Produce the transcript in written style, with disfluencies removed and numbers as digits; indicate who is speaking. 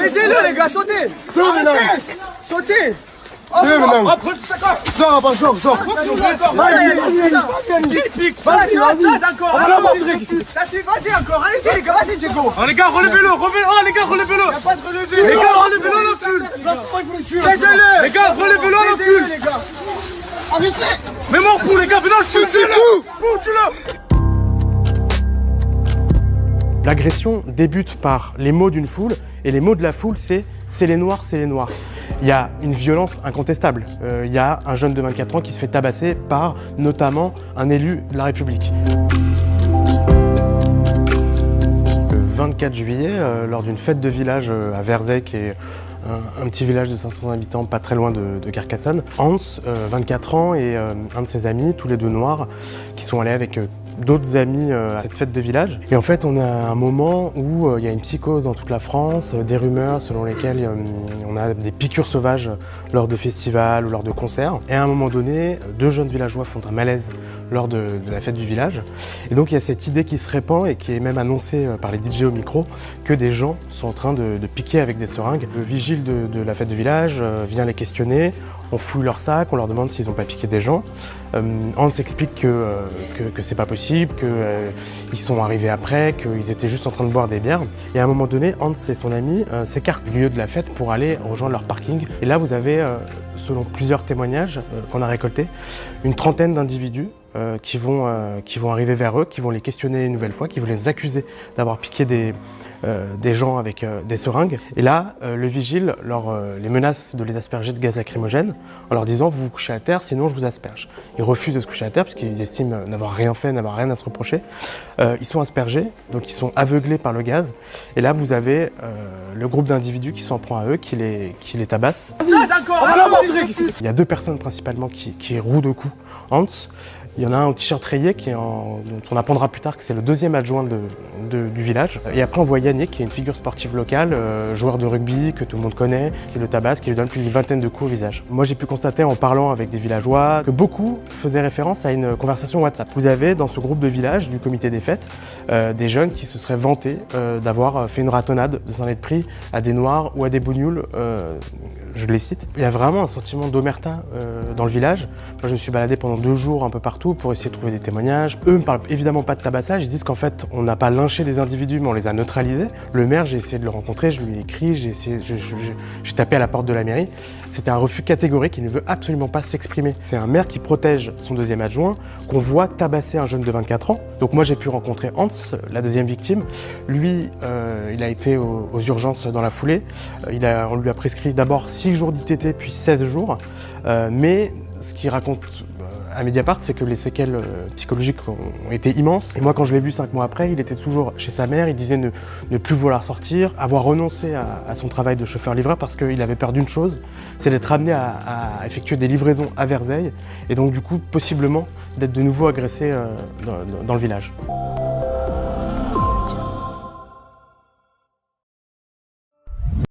Speaker 1: Baisez-le les gars, sautez. Sautez.
Speaker 2: Sors, sors.
Speaker 1: Vas-y encore, allez-y les gars, vas-y Diego.
Speaker 2: Oh les gars, relevez-le. Oh les gars, relevez-le.
Speaker 1: Y'a pas de relevé.
Speaker 2: Les gars, relevez-le en recul.
Speaker 1: Baisez-le.
Speaker 2: Les gars, relevez-le en recul.
Speaker 1: Les gars.
Speaker 2: Mais mon fou, les gars, venez dans le tue-le.
Speaker 3: L'agression débute par les mots d'une foule, et les mots de la foule, c'est les noirs, c'est les noirs. Il y a une violence incontestable. Il y a un jeune de 24 ans qui se fait tabasser par notamment un élu de la République. Le 24 juillet, lors d'une fête de village à Verzey, qui est un petit village de 500 habitants, pas très loin de Carcassonne, Hans, 24 ans, et un de ses amis, tous les deux noirs, qui sont allés avec d'autres amis à cette fête de village. Et en fait, on a un moment où il y a une psychose dans toute la France, des rumeurs selon lesquelles on a des piqûres sauvages lors de festivals ou lors de concerts. Et à un moment donné, deux jeunes villageois font un malaise lors de la fête du village. Et donc il y a cette idée qui se répand et qui est même annoncée par les DJ au micro que des gens sont en train de piquer avec des seringues. Le vigile de la fête du village vient les questionner, on fouille leur sac, on leur demande s'ils n'ont pas piqué des gens. Hans explique que c'est pas possible, qu'ils sont arrivés après, qu'ils étaient juste en train de boire des bières. Et à un moment donné, Hans et son ami s'écartent du lieu de la fête pour aller rejoindre leur parking. Et là, vous avez, selon plusieurs témoignages qu'on a récoltés, une trentaine d'individus qui vont arriver vers eux, qui vont les questionner une nouvelle fois, qui vont les accuser d'avoir piqué des gens avec des seringues. Et là, le vigile les menace de les asperger de gaz lacrymogène en leur disant « vous vous couchez à terre, sinon je vous asperge ». Ils refusent de se coucher à terre parce qu'ils estiment n'avoir rien fait, n'avoir rien à se reprocher. Ils sont aspergés, donc ils sont aveuglés par le gaz. Et là, vous avez le groupe d'individus qui s'en prend à eux, qui les tabasse. Il y a deux personnes principalement qui rouent de coups Hans. Il y en a un au t-shirt rayé dont on apprendra plus tard que c'est le deuxième adjoint du village. Et après on voit Yannick, qui est une figure sportive locale, joueur de rugby que tout le monde connaît, qui le tabasse, qui lui donne plus d'une vingtaine de coups au visage. Moi j'ai pu constater en parlant avec des villageois que beaucoup faisaient référence à une conversation WhatsApp. Vous avez dans ce groupe de village du comité des fêtes des jeunes qui se seraient vantés d'avoir fait une ratonnade, de s'en être pris à des noirs ou à des bougnoules, je les cite. Il y a vraiment un sentiment d'omerta dans le village. Moi je me suis baladé pendant 2 jours un peu partout pour essayer de trouver des témoignages. Eux ne parlent évidemment pas de tabassage, ils disent qu'en fait on n'a pas lynché des individus mais on les a neutralisés. Le maire, j'ai essayé de le rencontrer, je lui ai écrit, j'ai tapé à la porte de la mairie. C'était un refus catégorique, il ne veut absolument pas s'exprimer. C'est un maire qui protège son deuxième adjoint, qu'on voit tabasser un jeune de 24 ans. Donc moi j'ai pu rencontrer Hans, la deuxième victime. Lui, il a été aux urgences dans la foulée. On lui a prescrit d'abord 6 jours d'ITT puis 16 jours. Mais ce qu'il raconte à Mediapart, c'est que les séquelles psychologiques ont été immenses. Et moi, quand je l'ai vu 5 mois après, il était toujours chez sa mère, il disait ne plus vouloir sortir, avoir renoncé à son travail de chauffeur-livreur parce qu'il avait peur d'une chose, c'est d'être amené à effectuer des livraisons à Verzey et donc du coup, possiblement, d'être de nouveau agressé dans le village.